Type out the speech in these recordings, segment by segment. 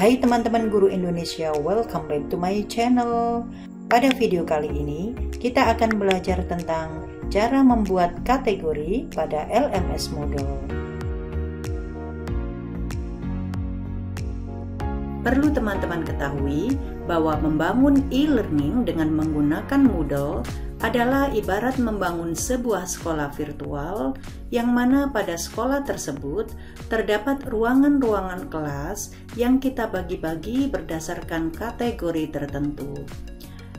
Hai teman-teman guru Indonesia, welcome back to my channel. Pada video kali ini, kita akan belajar tentang cara membuat kategori pada LMS Moodle. Perlu teman-teman ketahui bahwa membangun e-learning dengan menggunakan Moodle adalah ibarat membangun sebuah sekolah virtual yang mana pada sekolah tersebut terdapat ruangan-ruangan kelas yang kita bagi-bagi berdasarkan kategori tertentu.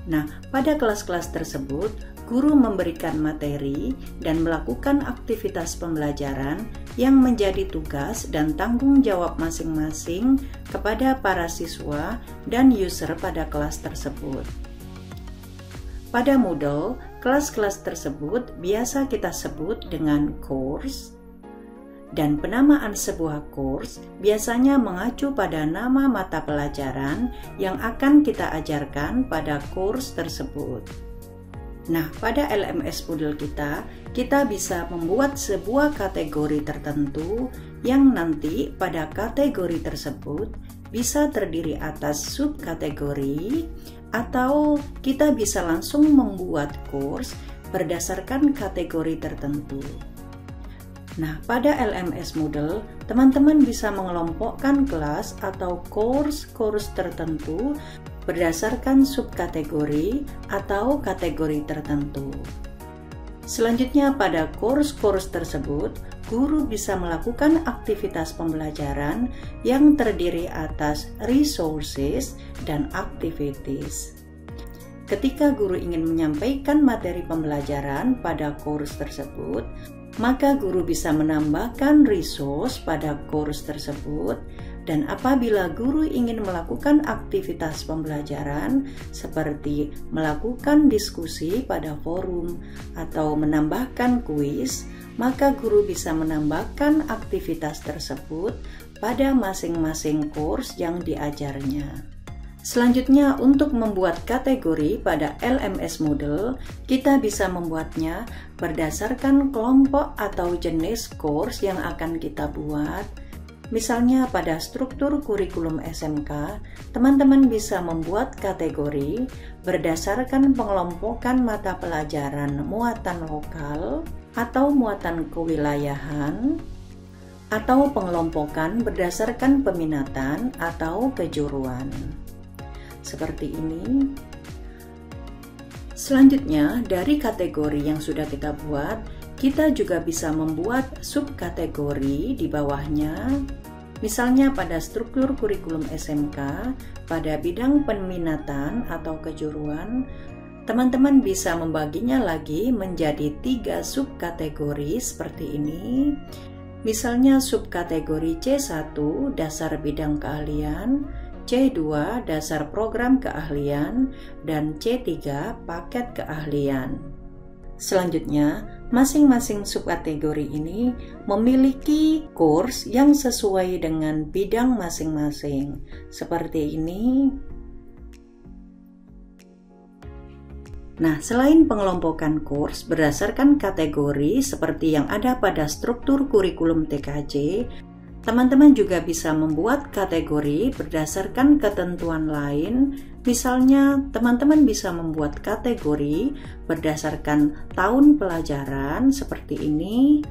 Nah, pada kelas-kelas tersebut, guru memberikan materi dan melakukan aktivitas pembelajaran yang menjadi tugas dan tanggung jawab masing-masing kepada para siswa dan user pada kelas tersebut. Pada Moodle, kelas-kelas tersebut biasa kita sebut dengan course, dan penamaan sebuah course biasanya mengacu pada nama mata pelajaran yang akan kita ajarkan pada course tersebut. Nah, pada LMS Moodle kita bisa membuat sebuah kategori tertentu yang nanti pada kategori tersebut bisa terdiri atas subkategori, atau kita bisa langsung membuat course berdasarkan kategori tertentu. Nah, pada LMS Moodle, teman-teman bisa mengelompokkan kelas atau course tertentu berdasarkan subkategori atau kategori tertentu. Selanjutnya, pada course tersebut, guru bisa melakukan aktivitas pembelajaran yang terdiri atas resources dan activities. Ketika guru ingin menyampaikan materi pembelajaran pada course tersebut, maka guru bisa menambahkan resource pada course tersebut. Dan apabila guru ingin melakukan aktivitas pembelajaran seperti melakukan diskusi pada forum atau menambahkan kuis, maka guru bisa menambahkan aktivitas tersebut pada masing-masing course yang diajarnya. Selanjutnya, untuk membuat kategori pada LMS Moodle, kita bisa membuatnya berdasarkan kelompok atau jenis course yang akan kita buat. Misalnya pada struktur kurikulum SMK, teman-teman bisa membuat kategori berdasarkan pengelompokan mata pelajaran muatan lokal atau muatan kewilayahan, atau pengelompokan berdasarkan peminatan atau kejuruan. Seperti ini. Selanjutnya, dari kategori yang sudah kita buat, kita juga bisa membuat subkategori di bawahnya. Misalnya pada struktur kurikulum SMK, pada bidang peminatan atau kejuruan, teman-teman bisa membaginya lagi menjadi 3 subkategori seperti ini. Misalnya subkategori C1 dasar bidang keahlian, C2 dasar program keahlian, dan C3 paket keahlian. Selanjutnya, masing-masing subkategori ini memiliki course yang sesuai dengan bidang masing-masing. Seperti ini. Nah, selain pengelompokan course berdasarkan kategori seperti yang ada pada struktur kurikulum TKJ, teman-teman juga bisa membuat kategori berdasarkan ketentuan lain. Misalnya, teman-teman bisa membuat kategori berdasarkan tahun pelajaran seperti ini.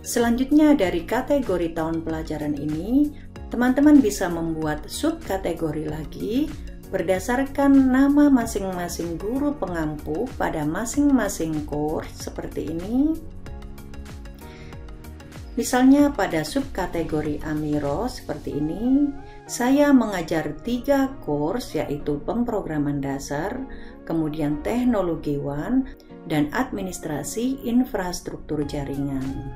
Selanjutnya, dari kategori tahun pelajaran ini, teman-teman bisa membuat subkategori lagi berdasarkan nama masing-masing guru pengampu pada masing-masing course seperti ini. Misalnya pada subkategori Amiro seperti ini, saya mengajar 3 course yaitu pemrograman dasar, kemudian teknologi WAN, dan administrasi infrastruktur jaringan.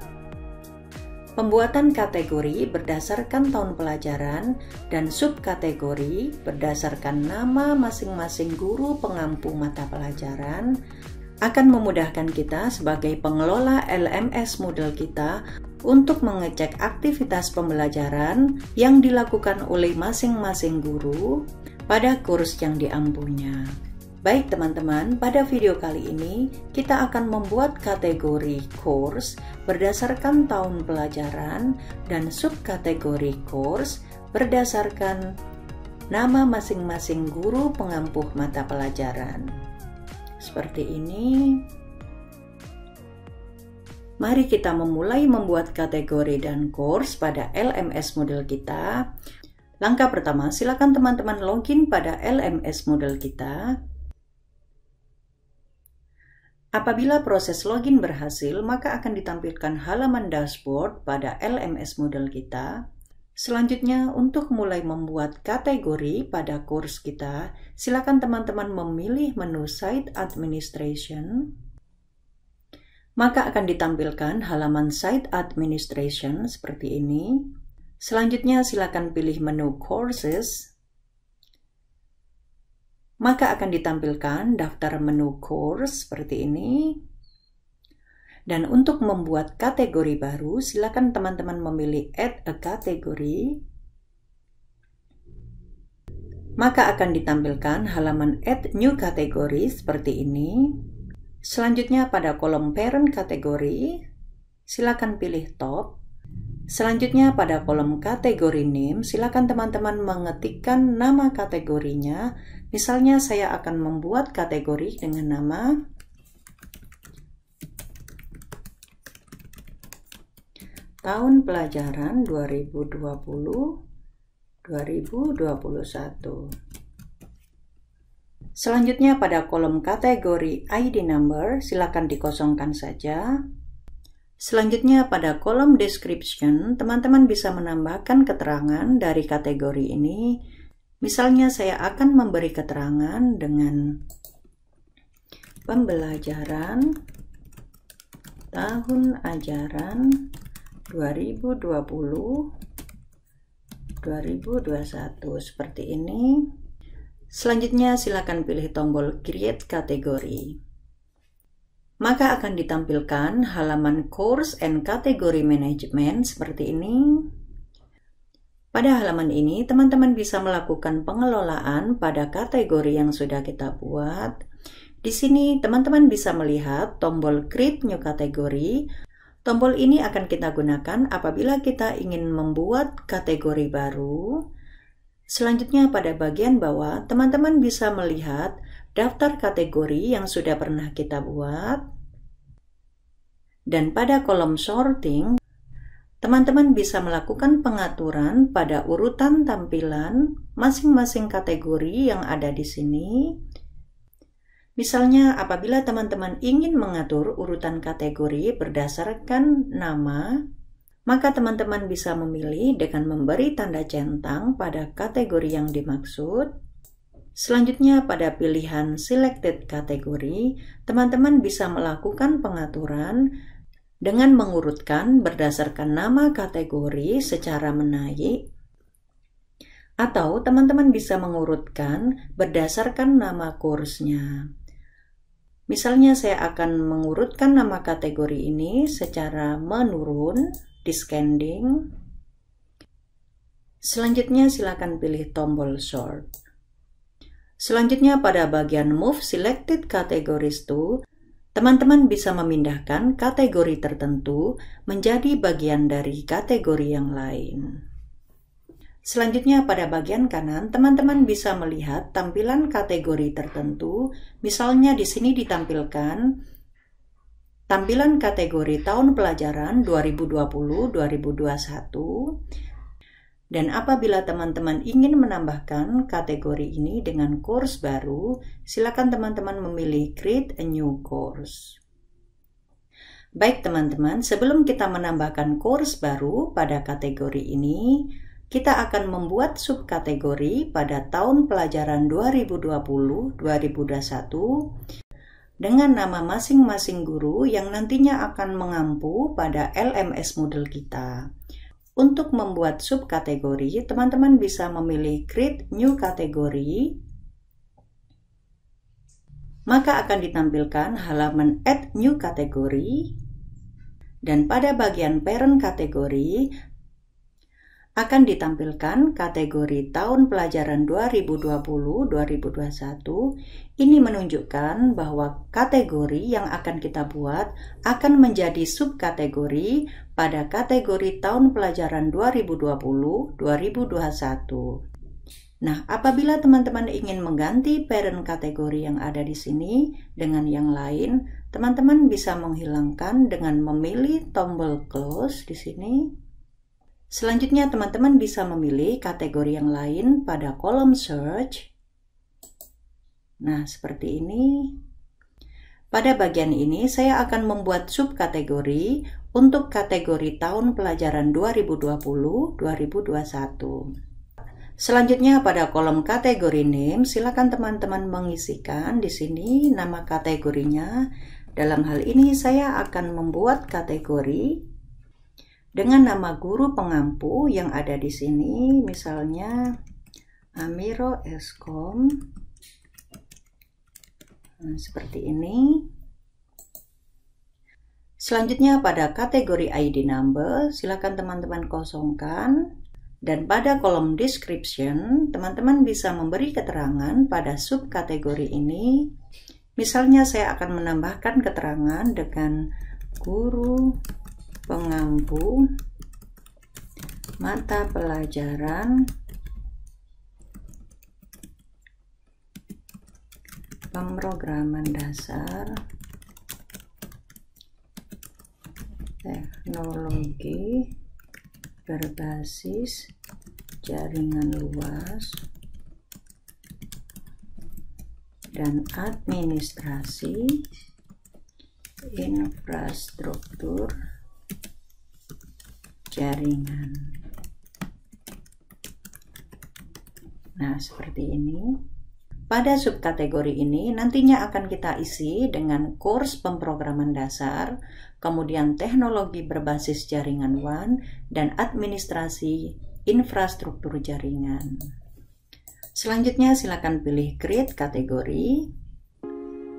Pembuatan kategori berdasarkan tahun pelajaran dan subkategori berdasarkan nama masing-masing guru pengampu mata pelajaran akan memudahkan kita sebagai pengelola LMS Moodle kita untuk mengecek aktivitas pembelajaran yang dilakukan oleh masing-masing guru pada course yang diampunya. Baik teman-teman, pada video kali ini kita akan membuat kategori course berdasarkan tahun pelajaran dan subkategori course berdasarkan nama masing-masing guru pengampuh mata pelajaran. Seperti ini. Mari kita memulai membuat kategori dan course pada LMS Moodle kita. Langkah pertama, silakan teman-teman login pada LMS Moodle kita. Apabila proses login berhasil, maka akan ditampilkan halaman dashboard pada LMS Moodle kita. Selanjutnya, untuk mulai membuat kategori pada course kita, silakan teman-teman memilih menu Site Administration. Maka akan ditampilkan halaman Site Administration seperti ini. Selanjutnya silakan pilih menu Courses. Maka akan ditampilkan daftar menu course seperti ini. Dan untuk membuat kategori baru, silakan teman-teman memilih Add a Category. Maka akan ditampilkan halaman Add New Category seperti ini. Selanjutnya pada kolom Parent Kategori, silakan pilih Top. Selanjutnya pada kolom Kategori Name, silakan teman-teman mengetikkan nama kategorinya. Misalnya saya akan membuat kategori dengan nama Tahun Pelajaran 2020-2021. Selanjutnya pada kolom kategori ID number, silakan dikosongkan saja. Selanjutnya pada kolom description, teman-teman bisa menambahkan keterangan dari kategori ini. Misalnya saya akan memberi keterangan dengan pembelajaran tahun ajaran 2020-2021 seperti ini. Selanjutnya silakan pilih tombol Create Category. Maka akan ditampilkan halaman Course and Category Management seperti ini. Pada halaman ini, teman-teman bisa melakukan pengelolaan pada kategori yang sudah kita buat. Di sini, teman-teman bisa melihat tombol Create New Category. Tombol ini akan kita gunakan apabila kita ingin membuat kategori baru. Selanjutnya pada bagian bawah, teman-teman bisa melihat daftar kategori yang sudah pernah kita buat. Dan pada kolom sorting, teman-teman bisa melakukan pengaturan pada urutan tampilan masing-masing kategori yang ada di sini. Misalnya, apabila teman-teman ingin mengatur urutan kategori berdasarkan nama, maka teman-teman bisa memilih dengan memberi tanda centang pada kategori yang dimaksud. Selanjutnya pada pilihan Selected Category, teman-teman bisa melakukan pengaturan dengan mengurutkan berdasarkan nama kategori secara menaik. Atau teman-teman bisa mengurutkan berdasarkan nama course-nya. Misalnya saya akan mengurutkan nama kategori ini secara menurun, descending. Selanjutnya silakan pilih tombol Sort. Selanjutnya pada bagian Move Selected Categories to, teman-teman bisa memindahkan kategori tertentu menjadi bagian dari kategori yang lain. Selanjutnya pada bagian kanan, teman-teman bisa melihat tampilan kategori tertentu. Misalnya di sini ditampilkan tampilan kategori tahun pelajaran 2020-2021. Dan apabila teman-teman ingin menambahkan kategori ini dengan course baru, silakan teman-teman memilih Create a New Course. Baik teman-teman, sebelum kita menambahkan course baru pada kategori ini, kita akan membuat subkategori pada tahun pelajaran 2020-2021 dengan nama masing-masing guru yang nantinya akan mengampu pada LMS Moodle kita. Untuk membuat subkategori, teman-teman bisa memilih Create New Category. Maka akan ditampilkan halaman Add New Category. Dan pada bagian Parent Category, akan ditampilkan kategori tahun pelajaran 2020-2021. Ini menunjukkan bahwa kategori yang akan kita buat akan menjadi subkategori pada kategori tahun pelajaran 2020-2021. Nah, apabila teman-teman ingin mengganti parent kategori yang ada di sini dengan yang lain, teman-teman bisa menghilangkan dengan memilih tombol close di sini. Selanjutnya, teman-teman bisa memilih kategori yang lain pada kolom search. Nah, seperti ini. Pada bagian ini, saya akan membuat subkategori untuk kategori tahun pelajaran 2020-2021. Selanjutnya, pada kolom kategori name, silakan teman-teman mengisikan di sini nama kategorinya. Dalam hal ini, saya akan membuat kategori dengan nama guru pengampu yang ada di sini, misalnya Amiro Eskom. Nah, seperti ini. Selanjutnya pada kategori ID number, silakan teman-teman kosongkan. Dan pada kolom description, teman-teman bisa memberi keterangan pada subkategori ini. Misalnya saya akan menambahkan keterangan dengan guru pengampu mata pelajaran pemrograman dasar teknologi berbasis jaringan luas dan administrasi infrastruktur jaringan. Nah, seperti ini. Pada subkategori ini nantinya akan kita isi dengan kurs pemrograman dasar, kemudian teknologi berbasis jaringan WAN, dan administrasi infrastruktur jaringan. Selanjutnya silakan pilih create kategori.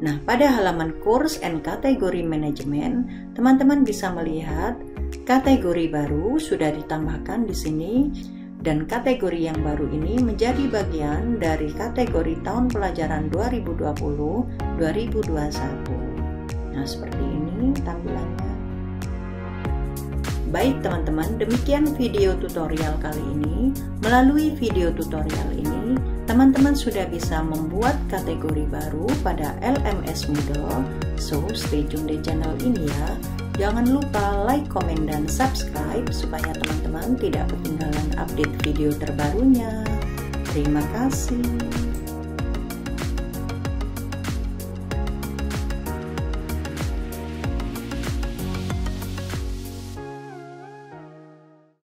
Nah, pada halaman kurs and kategori manajemen, teman-teman bisa melihat kategori baru sudah ditambahkan di sini. Dan kategori yang baru ini menjadi bagian dari kategori tahun pelajaran 2020-2021. Nah, seperti ini tampilannya. Baik teman-teman, demikian video tutorial kali ini. Melalui video tutorial ini, teman-teman sudah bisa membuat kategori baru pada LMS Moodle. So, stay tune di channel ini ya. Jangan lupa like, komen, dan subscribe supaya teman-teman tidak ketinggalan update video terbarunya. Terima kasih.